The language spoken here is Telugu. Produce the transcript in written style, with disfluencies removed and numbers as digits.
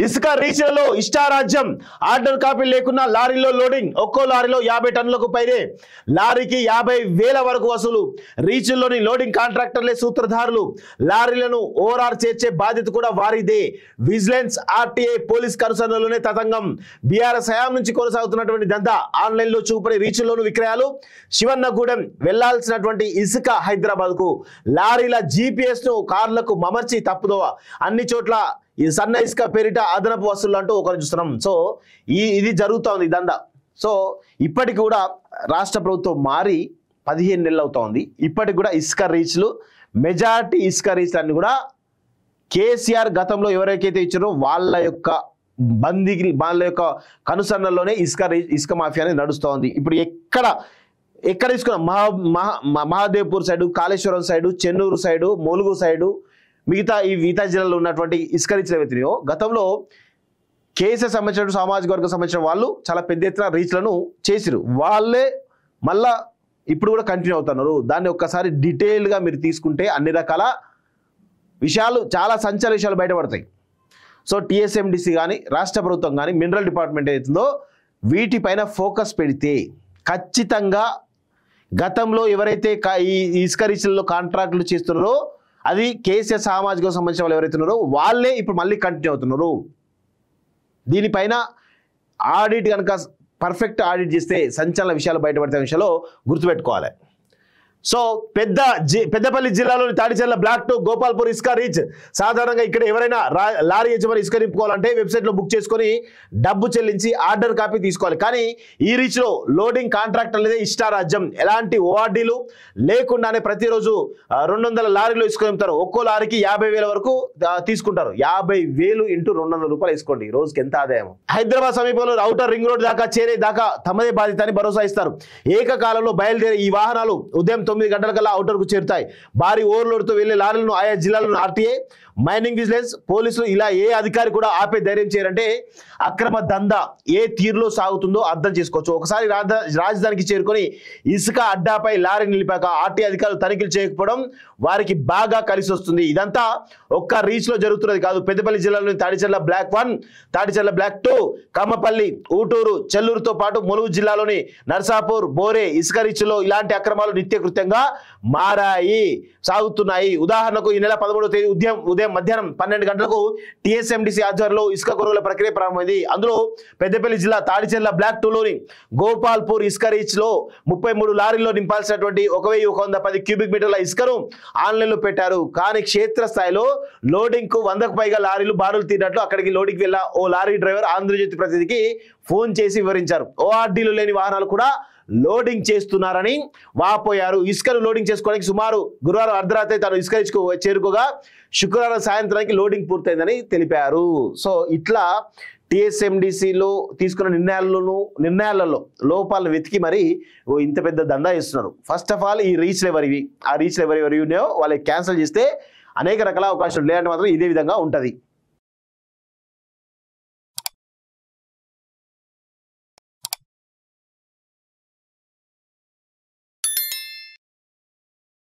ఇసుక రీచ్లలో ఇష్టారాజ్యం ఆర్డర్ కాపీ లేకున్నా లారీలో లోడింగ్ ఒక్కో లారీలో 50 టన్నులకు పైనే లారీకి 50,000 వరకు వసూలు రీచ్ల్లోని లోడింగ్ కాంట్రాక్టర్లే సూత్రధారులు లారీలను ఓఆర్ఆర్ చేర్చే బాధ్యత కూడా వారిదే విజిలెన్స్ ఆర్టీఐ పోలీస్ కనుసన్నలోనే తతంగం బీఆర్ఎస్ హయాం నుంచి కొనసాగుతున్నటువంటి దందా ఆన్లైన్లో చూపని రీచ్ల్లోను విక్రయాలు శివన్నగూడెం వెళ్లాల్సినటువంటి ఇసుక హైదరాబాద్ కు లారీల జీపీఎస్ ను కార్లకు మమర్చి తప్పుదోవ అన్ని చోట్ల ఈ సన్న ఇసుక పేరిట అదనపు వసూలు అంటూ ఒకరు చూస్తున్నాం. సో ఇది జరుగుతూ ఉంది దందా. సో ఇప్పటికి కూడా రాష్ట్ర ప్రభుత్వం మారి 15 నెలలు అవుతోంది. ఇప్పటికి కూడా ఇసుక రీచ్లు మెజారిటీ ఇసుక రీచ్లు అన్ని కూడా కేసీఆర్ గతంలో ఎవరికైతే ఇచ్చారో వాళ్ళ యొక్క వాళ్ళ యొక్క కనుసన్నల్లోనే ఇసుక మాఫియా అనేది నడుస్తోంది. ఇప్పుడు ఎక్కడ తీసుకున్నాం Mahadevpur side, Kaleshwaram side, Chennur side, Mulugu side, మిగతా జిల్లాలో ఉన్నటువంటి ఇసుక రీచ్లు ఏవైతున్నాయో గతంలో కేసీఆర్ సంబంధించిన సామాజిక వర్గం సంబంధించిన వాళ్ళు చాలా పెద్ద ఎత్తున రీచ్లను చేసిరు. వాళ్ళే మళ్ళా ఇప్పుడు కూడా కంటిన్యూ అవుతున్నారు. దాన్ని ఒక్కసారి డీటెయిల్గా మీరు తీసుకుంటే అన్ని రకాల విషయాలు, చాలా సంచలన విషయాలు బయటపడతాయి. సో టీఎస్ఎండిసి కానీ రాష్ట్ర ప్రభుత్వం కానీ మినరల్ డిపార్ట్మెంట్ ఏదైతుందో వీటిపైన ఫోకస్ పెడితే ఖచ్చితంగా గతంలో ఎవరైతే ఈ ఇసుక రీచ్లలో కాంట్రాక్టులు చేస్తున్నారో అది కేసీఆర్ సామాజిక సంబంధించిన వాళ్ళు ఎవరైతే ఉన్నారో వాళ్ళే ఇప్పుడు మళ్ళీ కంటిన్యూ అవుతున్నారు. దీనిపైన ఆడిట్ కనుక పర్ఫెక్ట్ ఆడిట్ చేస్తే సంచలన విషయాలు బయటపడే విషయాలు గుర్తుపెట్టుకోవాలి. సో పెద్దపల్లి జిల్లాలోని తాడిచెర్ల బ్లాక్ 2 గోపాల్పూర్ ఇసుక రీచ్. సాధారణంగా ఇక్కడ ఎవరైనా లారీ యజమాని ఇసుక నింపుకోవాలంటే వెబ్సైట్లో బుక్ చేసుకొని డబ్బు చెల్లించి ఆర్డర్ కాపీ తీసుకోవాలి. కానీ ఈ రీచ్లో లోడింగ్ కాంట్రాక్ట్ అనేది ఇష్టారాజ్యం, ఎలాంటి ఓఆర్డీలు లేకుండానే ప్రతిరోజు 200 లారీలు ఇసుక నింపుతారు. ఒక్కో లారీకి 50,000 వరకు తీసుకుంటారు. 50,000 ఇంటూ 200 రూపాయలు వేసుకోండి, రోజుకి ఎంత ఆదాయం. హైదరాబాద్ సమీపంలో ఔటర్ రింగ్ రోడ్ దాకా చేరే దాకా తమదే బాధ్యత అని భరోసా ఇస్తారు. ఏకకాలంలో బయలుదేరే ఈ వాహనాలు ఉదయం 9 గంటలకల్లా ఔటర్కు చేరుతాయి. భారీ ఓవర్లోడ్తో వెళ్లే లారీలను ఆయా జిల్లాలను ఆర్టీఏ, మైనింగ్ విజిలెన్స్, పోలీసులు ఇలా ఏ అధికారి కూడా ఆపే ధైర్యం చేయరంటే అక్రమ దందా ఏ తీరులో సాగుతుందో అర్థం చేసుకోవచ్చు. ఒకసారి రాజధానికి చేరుకొని ఇసుక అడ్డాపై లారీ నిలిపాక ఆర్టీ అధికారులు తనిఖీలు చేయకపోవడం వారికి బాగా కలిసి వస్తుంది. ఇదంతా ఒక్క రీచ్లో జరుగుతున్నది కాదు. పెద్దపల్లి జిల్లాలోని తాడిచెర్ల బ్లాక్ 1, తాడిచెర్ల బ్లాక్ 2, కమ్మపల్లి, ఊటూరు, చెల్లూరుతో పాటు ములుగు జిల్లాలోని నర్సాపూర్, బోరే ఇసుక రీచ్లో ఇలాంటి అక్రమాలు నిత్యకృత్యంగా మారాయి, సాగుతున్నాయి. ఉదాహరణకు ఈ నెల 13వ తేదీ ఉదయం మధ్యాహ్నం 12 గంటలకు టీఎస్ఎండిసి ఆధ్వర్యంలో ఇసుక కొనుగోలు ప్రక్రియ ప్రారంభమైంది. అందులో పెద్దపల్లి జిల్లా తాడిచెర్ల బ్లాక్ 2లోని గోపాల్పూర్ ఇసుక రీచ్ లో 33 లారీల్లో నింపాల్సినటువంటి 1110 క్యూబిక్ మీటర్ల ఇసుకను ఆన్లైన్లో పెట్టారు. కానీ క్షేత్రస్థాయిలో లోడింగ్ కు 100కు పైగా లారీలు బారులు తీరినట్లు అక్కడికి లోడింగ్కి వెళ్ళా ఓ లారీ డ్రైవర్ ఆంధ్రజ్యోతి ప్రతినిధికి ఫోన్ చేసి వివరించారు. ఓఆర్డీలు లేని వాహనాలు కూడా లోడింగ్ చేస్తున్నారని వాపోయారు. ఇసుకను లోడింగ్ చేసుకోవడానికి సుమారు గురువారం అర్ధరాత్రి తాను ఇసుక రీచ్కు చేరుకోగా శుక్రవారం సాయంత్రానికి లోడింగ్ పూర్తయిందని తెలిపారు. సో ఇట్లా టీఎస్ఎండిసిలో తీసుకున్న నిర్ణయాలలో లోపాలను వెతికి మరి ఇంత పెద్ద దందా చేస్తున్నారు. ఫస్ట్ ఆఫ్ ఆల్ ఈ రీచ్లు ఎవరివి, ఆ రీచ్లు ఎవరి ఉన్నాయో వాళ్ళకి క్యాన్సిల్ చేస్తే అనేక రకాల అవకాశాలు లేదంటే మాత్రం ఇదే విధంగా ఉంటుంది.